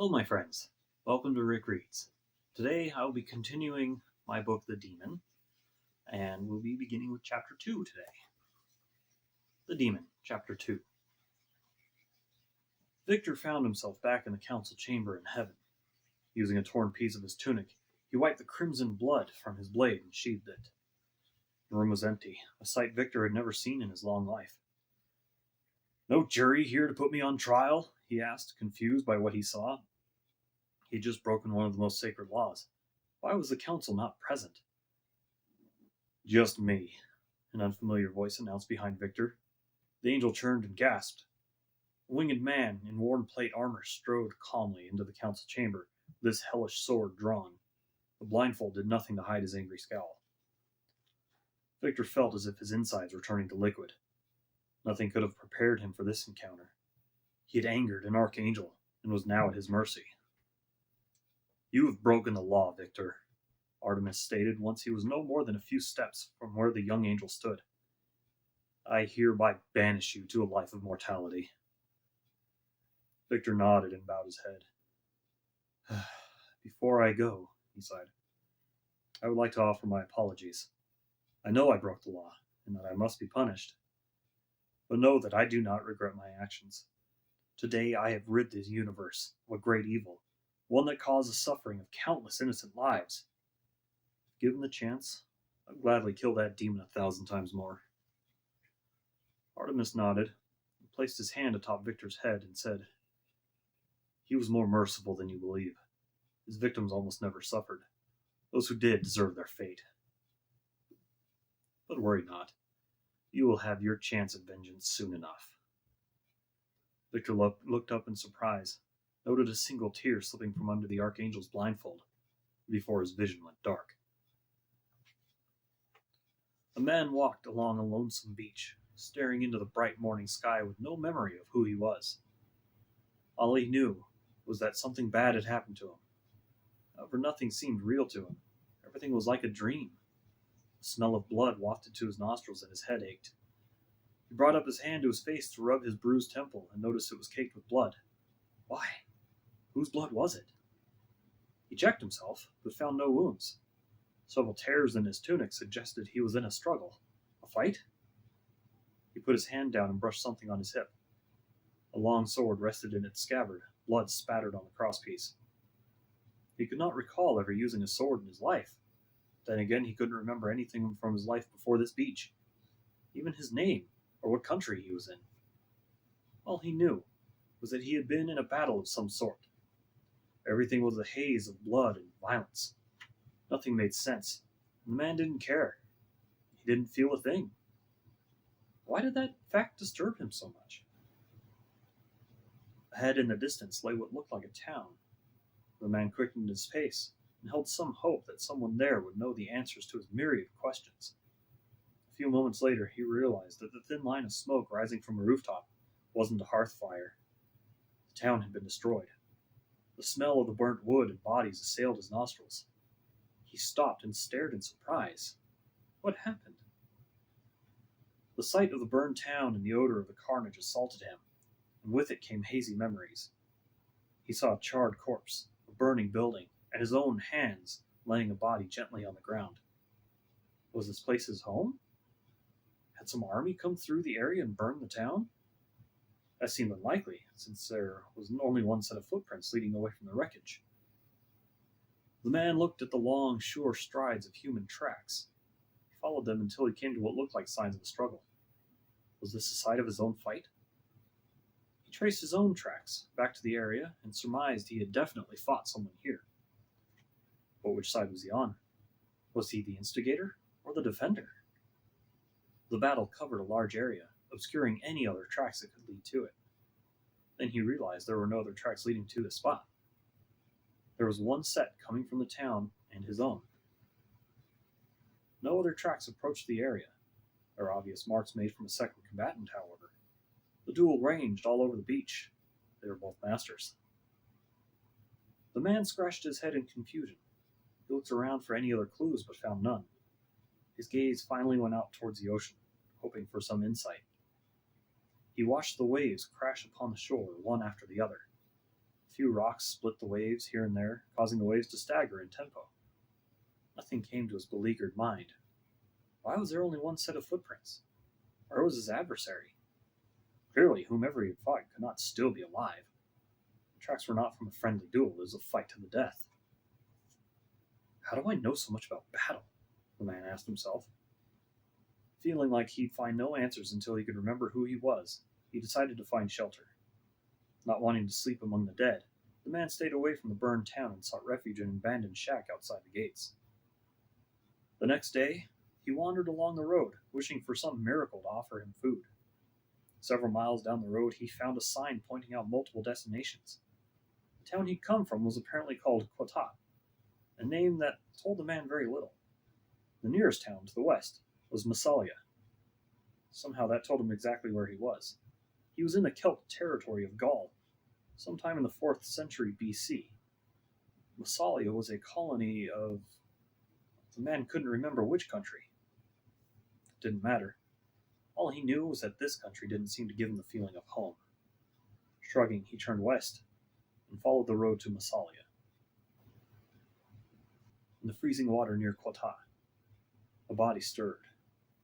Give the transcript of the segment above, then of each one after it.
Hello, my friends. Welcome to Rick Reads. Today I will be continuing my book, The Demon, and we'll be beginning with Chapter 2 today. The Demon, Chapter 2. Victor found himself back in the council chamber in heaven. Using a torn piece of his tunic, he wiped the crimson blood from his blade and sheathed it. The room was empty, a sight Victor had never seen in his long life. "No jury here to put me on trial?" he asked, confused by what he saw. He had just broken one of the most sacred laws. Why was the council not present? "Just me," an unfamiliar voice announced behind Victor. The angel turned and gasped. A winged man in worn plate armor strode calmly into the council chamber, with his hellish sword drawn. The blindfold did nothing to hide his angry scowl. Victor felt as if his insides were turning to liquid. Nothing could have prepared him for this encounter. He had angered an archangel and was now at his mercy. "You have broken the law, Victor," Artemis stated once he was no more than a few steps from where the young angel stood. "I hereby banish you to a life of mortality." Victor nodded and bowed his head. "Before I go," he sighed, "I would like to offer my apologies. I know I broke the law, and that I must be punished. But know that I do not regret my actions. Today I have rid the universe of a great evil, one that caused the suffering of countless innocent lives. If given the chance, I'd gladly kill that demon 1,000 times more." Artemis nodded and placed his hand atop Victor's head and said, "He was more merciful than you believe. His victims almost never suffered. Those who did deserve their fate. But worry not. You will have your chance at vengeance soon enough." Victor looked up in surprise, noted a single tear slipping from under the archangel's blindfold, before his vision went dark. A man walked along a lonesome beach, staring into the bright morning sky with no memory of who he was. All he knew was that something bad had happened to him. However, nothing seemed real to him. Everything was like a dream. The smell of blood wafted to his nostrils and his head ached. He brought up his hand to his face to rub his bruised temple and noticed it was caked with blood. Why? Whose blood was it? He checked himself, but found no wounds. Several tears in his tunic suggested he was in a struggle. A fight? He put his hand down and brushed something on his hip. A long sword rested in its scabbard, blood spattered on the crosspiece. He could not recall ever using a sword in his life. Then again, he couldn't remember anything from his life before this beach. Even his name, or what country he was in. All he knew was that he had been in a battle of some sort. Everything was a haze of blood and violence. Nothing made sense, and the man didn't care. He didn't feel a thing. Why did that fact disturb him so much? Ahead in the distance lay what looked like a town. The man quickened his pace and held some hope that someone there would know the answers to his myriad of questions. A few moments later, he realized that the thin line of smoke rising from a rooftop wasn't a hearth fire. The town had been destroyed. The smell of the burnt wood and bodies assailed his nostrils. He stopped and stared in surprise. What happened? The sight of the burned town and the odor of the carnage assaulted him, and with it came hazy memories. He saw a charred corpse, a burning building, and his own hands laying a body gently on the ground. Was this place his home? Had some army come through the area and burned the town? That seemed unlikely, since there was only one set of footprints leading away from the wreckage. The man looked at the long, sure strides of human tracks. He followed them until he came to what looked like signs of a struggle. Was this the site of his own fight? He traced his own tracks back to the area and surmised he had definitely fought someone here. But which side was he on? Was he the instigator or the defender? The battle covered a large area, obscuring any other tracks that could lead to it. Then he realized there were no other tracks leading to this spot. There was one set coming from the town and his own. No other tracks approached the area. There were obvious marks made from a second combatant, however. The duel ranged all over the beach. They were both masters. The man scratched his head in confusion. He looked around for any other clues, but found none. His gaze finally went out towards the ocean, hoping for some insight. He watched the waves crash upon the shore, one after the other. A few rocks split the waves here and there, causing the waves to stagger in tempo. Nothing came to his beleaguered mind. Why was there only one set of footprints? Where was his adversary? Clearly, whomever he had fought could not still be alive. The tracks were not from a friendly duel, it was a fight to the death. How do I know so much about battle? The man asked himself. Feeling like he'd find no answers until he could remember who he was, he decided to find shelter. Not wanting to sleep among the dead, the man stayed away from the burned town and sought refuge in an abandoned shack outside the gates. The next day, he wandered along the road, wishing for some miracle to offer him food. Several miles down the road, he found a sign pointing out multiple destinations. The town he'd come from was apparently called Courteous, a name that told the man very little. The nearest town to the west was Massalia. Somehow that told him exactly where he was. He was in the Celt territory of Gaul, sometime in the 4th century BC. Massalia was a colony of... The man couldn't remember which country. It didn't matter. All he knew was that this country didn't seem to give him the feeling of home. Shrugging, he turned west and followed the road to Massalia. In the freezing water near Courteous, a body stirred.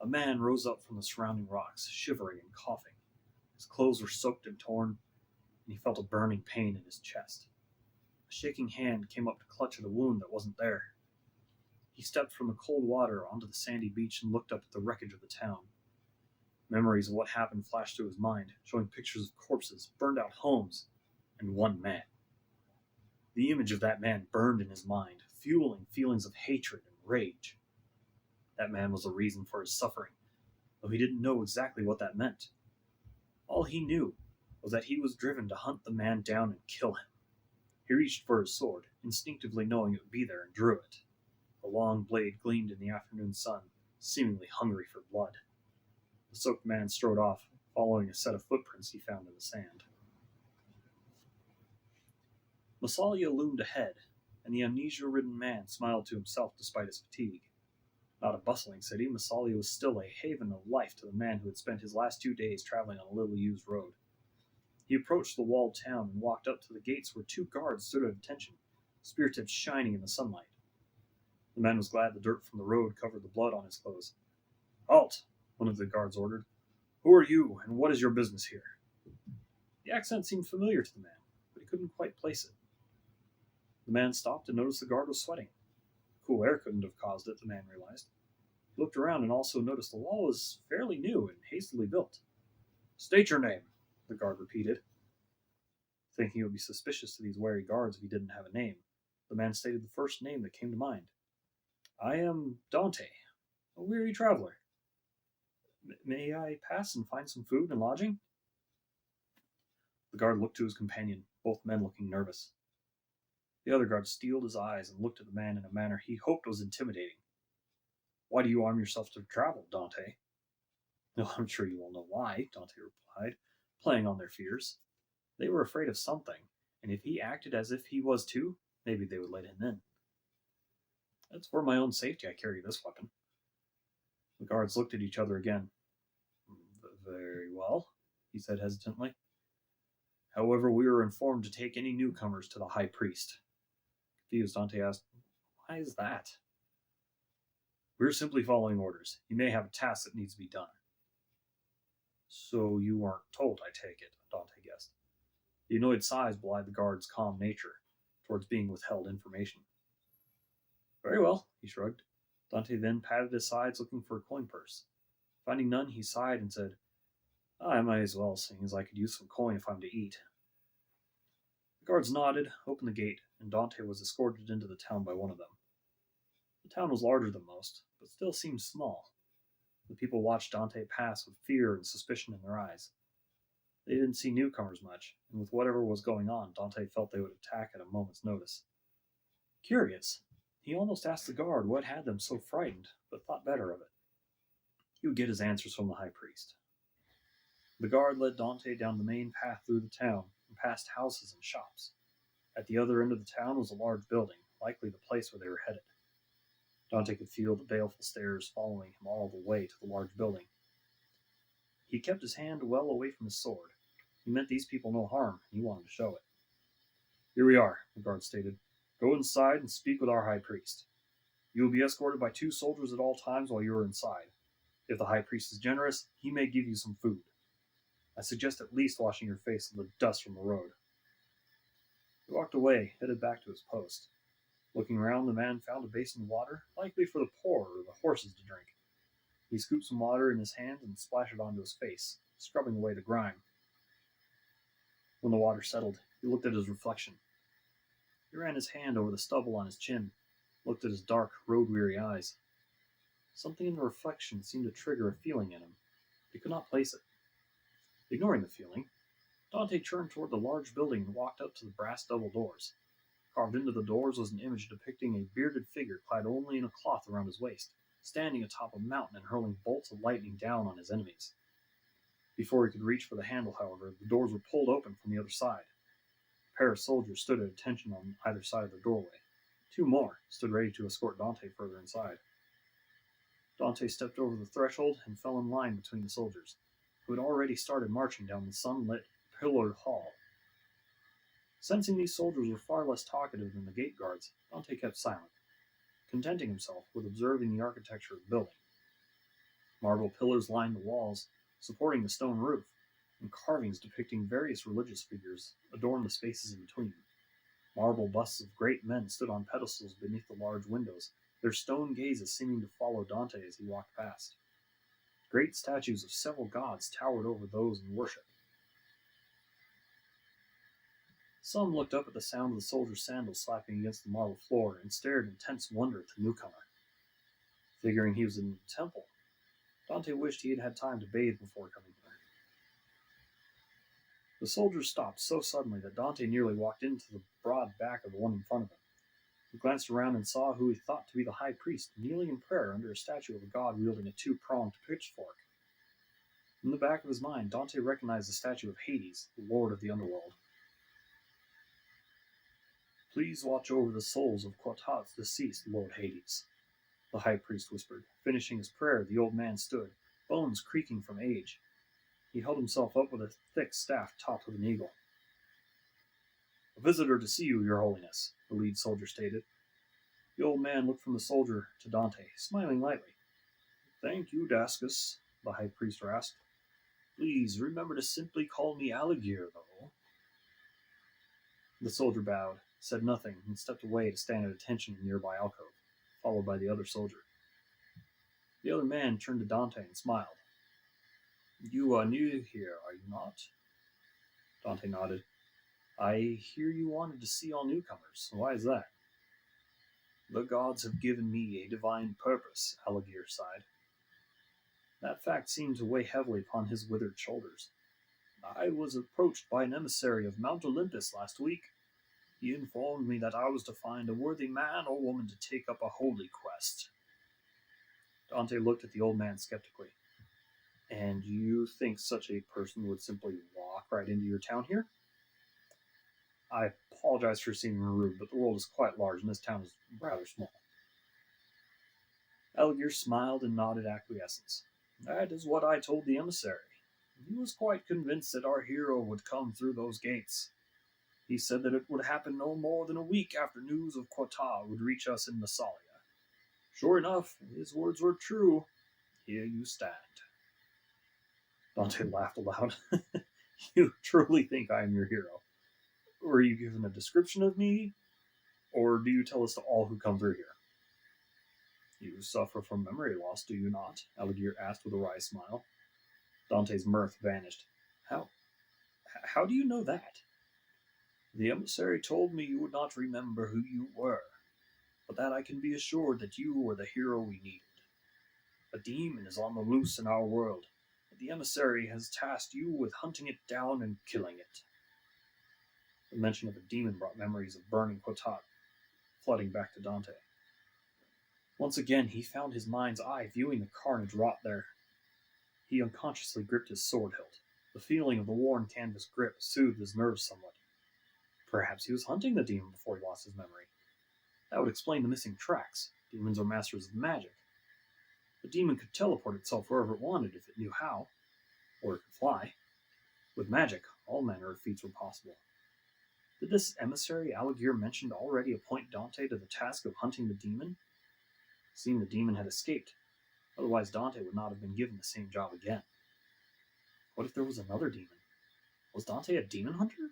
A man rose up from the surrounding rocks, shivering and coughing. His clothes were soaked and torn, and he felt a burning pain in his chest. A shaking hand came up to clutch at a wound that wasn't there. He stepped from the cold water onto the sandy beach and looked up at the wreckage of the town. Memories of what happened flashed through his mind, showing pictures of corpses, burned out homes, and one man. The image of that man burned in his mind, fueling feelings of hatred and rage. That man was the reason for his suffering, though he didn't know exactly what that meant. All he knew was that he was driven to hunt the man down and kill him. He reached for his sword, instinctively knowing it would be there, and drew it. The long blade gleamed in the afternoon sun, seemingly hungry for blood. The soaked man strode off, following a set of footprints he found in the sand. Massalia loomed ahead, and the amnesia-ridden man smiled to himself despite his fatigue. Not a bustling city, Massalia was still a haven of life to the man who had spent his last 2 days traveling on a little-used road. He approached the walled town and walked up to the gates where 2 guards stood at attention, spear tips shining in the sunlight. The man was glad the dirt from the road covered the blood on his clothes. "Halt!" one of the guards ordered. "Who are you, and what is your business here?" The accent seemed familiar to the man, but he couldn't quite place it. The man stopped and noticed the guard was sweating. Cool air couldn't have caused it, the man realized. He looked around and also noticed the wall was fairly new and hastily built. "State your name," the guard repeated. Thinking it would be suspicious to these wary guards if he didn't have a name, the man stated the first name that came to mind. "I am Dante, a weary traveler. May I pass and find some food and lodging?" The guard looked to his companion, both men looking nervous. The other guard steeled his eyes and looked at the man in a manner he hoped was intimidating. "Why do you arm yourself to travel, Dante?" "No, I'm sure you will know why," Dante replied, playing on their fears. They were afraid of something, and if he acted as if he was too, maybe they would let him in. "It's for my own safety I carry this weapon." The guards looked at each other again. "Very well," he said hesitantly. "However, we were informed to take any newcomers to the high priest." Confused, Dante asked, "Why is that?" "We're simply following orders. He may have a task that needs to be done." "So you weren't told, I take it," Dante guessed. The annoyed sighs belied the guard's calm nature towards being withheld information. "Very well," he shrugged. Dante then patted his sides looking for a coin purse. Finding none, he sighed and said, "I might as well, seeing as I could use some coin if I'm to eat." The guards nodded, opened the gate, and Dante was escorted into the town by one of them. The town was larger than most, but still seemed small. The people watched Dante pass with fear and suspicion in their eyes. They didn't see newcomers much, and with whatever was going on, Dante felt they would attack at a moment's notice. Curious, he almost asked the guard what had them so frightened, but thought better of it. He would get his answers from the high priest. The guard led Dante down the main path through the town and past houses and shops. At the other end of the town was a large building, likely the place where they were headed. Dante could feel the baleful stares following him all the way to the large building. He kept his hand well away from his sword. He meant these people no harm, and he wanted to show it. Here we are, the guard stated. Go inside and speak with our high priest. You will be escorted by 2 soldiers at all times while you are inside. If the high priest is generous, he may give you some food. I suggest at least washing your face of the dust from the road. He walked away, headed back to his post. Looking around, the man found a basin of water, likely for the poor or the horses to drink. He scooped some water in his hand and splashed it onto his face, scrubbing away the grime. When the water settled, he looked at his reflection. He ran his hand over the stubble on his chin, looked at his dark, road-weary eyes. Something in the reflection seemed to trigger a feeling in him. He could not place it. Ignoring the feeling, Dante turned toward the large building and walked up to the brass double doors. Carved into the doors was an image depicting a bearded figure clad only in a cloth around his waist, standing atop a mountain and hurling bolts of lightning down on his enemies. Before he could reach for the handle, however, the doors were pulled open from the other side. A pair of soldiers stood at attention on either side of the doorway. 2 more stood ready to escort Dante further inside. Dante stepped over the threshold and fell in line between the soldiers, who had already started marching down the sunlit, pillared hall. Sensing these soldiers were far less talkative than the gate guards, Dante kept silent, contenting himself with observing the architecture of the building. Marble pillars lined the walls, supporting the stone roof, and carvings depicting various religious figures adorned the spaces in between. Marble busts of great men stood on pedestals beneath the large windows, their stone gazes seeming to follow Dante as he walked past. Great statues of several gods towered over those in worship. Some looked up at the sound of the soldier's sandals slapping against the marble floor and stared in tense wonder at the newcomer. Figuring he was in the temple, Dante wished he had had time to bathe before coming here. The soldiers stopped so suddenly that Dante nearly walked into the broad back of the one in front of him. He glanced around and saw who he thought to be the high priest kneeling in prayer under a statue of a god wielding a 2-pronged pitchfork. In the back of his mind, Dante recognized the statue of Hades, the lord of the underworld. Please watch over the souls of Quatat's deceased, Lord Hades, the high priest whispered. Finishing his prayer, the old man stood, bones creaking from age. He held himself up with a thick staff topped with an eagle. A visitor to see you, Your Holiness, the lead soldier stated. The old man looked from the soldier to Dante, smiling lightly. Thank you, Dascus, the high priest rasped. Please remember to simply call me Aligir, though. The soldier bowed, said nothing, and stepped away to stand at attention in a nearby alcove, followed by the other soldier. The other man turned to Dante and smiled. You are new here, are you not? Dante nodded. I hear you wanted to see all newcomers. Why is that? The gods have given me a divine purpose, Aligir sighed. That fact seemed to weigh heavily upon his withered shoulders. I was approached by an emissary of Mount Olympus last week. He informed me that I was to find a worthy man or woman to take up a holy quest. Dante looked at the old man skeptically. And you think such a person would simply walk right into your town here? I apologize for seeming rude, but the world is quite large and this town is rather small. Aligir smiled and nodded acquiescence. That is what I told the emissary. He was quite convinced that our hero would come through those gates. He said that it would happen no more than a week after news of Quata would reach us in Massalia. Sure enough, his words were true. Here you stand. Dante laughed aloud. You truly think I am your hero? Were you given a description of me? Or do you tell us to all who come through here? You suffer from memory loss, do you not? Aligir asked with a wry smile. Dante's mirth vanished. How do you know that? The emissary told me you would not remember who you were, but that I can be assured that you were the hero we needed. A demon is on the loose in our world, and the emissary has tasked you with hunting it down and killing it. The mention of a demon brought memories of burning Quatat, flooding back to Dante. Once again, he found his mind's eye viewing the carnage wrought there. He unconsciously gripped his sword hilt. The feeling of the worn canvas grip soothed his nerves somewhat. Perhaps he was hunting the demon before he lost his memory. That would explain the missing tracks. Demons are masters of magic. The demon could teleport itself wherever it wanted if it knew how, or it could fly. With magic, all manner of feats were possible. Did this emissary Alighier mentioned already appoint Dante to the task of hunting the demon? It seemed the demon had escaped, otherwise Dante would not have been given the same job again. What if there was another demon? Was Dante a demon hunter?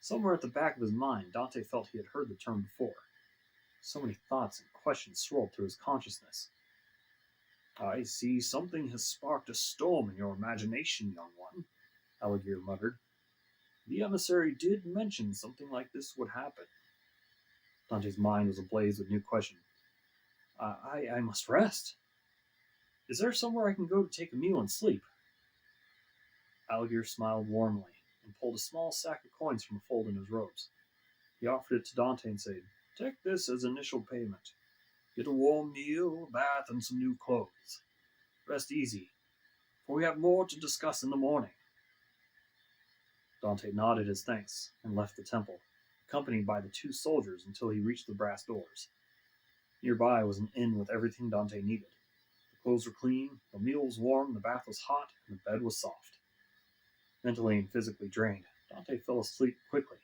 Somewhere at the back of his mind, Dante felt he had heard the term before. So many thoughts and questions swirled through his consciousness. I see something has sparked a storm in your imagination, young one, Alighier muttered. The emissary did mention something like this would happen. Dante's mind was ablaze with new questions. I must rest. Is there somewhere I can go to take a meal and sleep? Alighier smiled warmly and pulled a small sack of coins from a fold in his robes. He offered it to Dante and said, Take this as initial payment. Get a warm meal, a bath, and some new clothes. Rest easy, for we have more to discuss in the morning. Dante nodded his thanks and left the temple, accompanied by the two soldiers until he reached the brass doors. Nearby was an inn with everything Dante needed. The clothes were clean, the meal was warm, the bath was hot, and the bed was soft. Mentally and physically drained, Dante fell asleep quickly.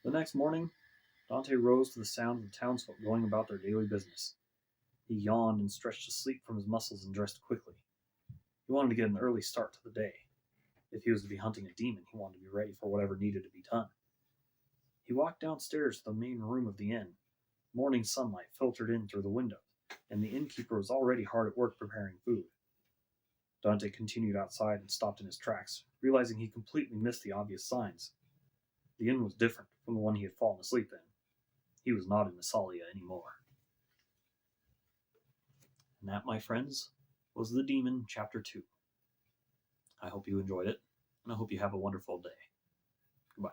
The next morning, Dante rose to the sound of the townsfolk going about their daily business. He yawned and stretched to sleep from his muscles and dressed quickly. He wanted to get an early start to the day. If he was to be hunting a demon, he wanted to be ready for whatever needed to be done. He walked downstairs to the main room of the inn. Morning sunlight filtered in through the window, and the innkeeper was already hard at work preparing food. Dante continued outside and stopped in his tracks, realizing he completely missed the obvious signs. The inn was different from the one he had fallen asleep in. He was not in Massalia anymore. And that, my friends, was The Demon, Chapter 2. I hope you enjoyed it, and I hope you have a wonderful day. Goodbye.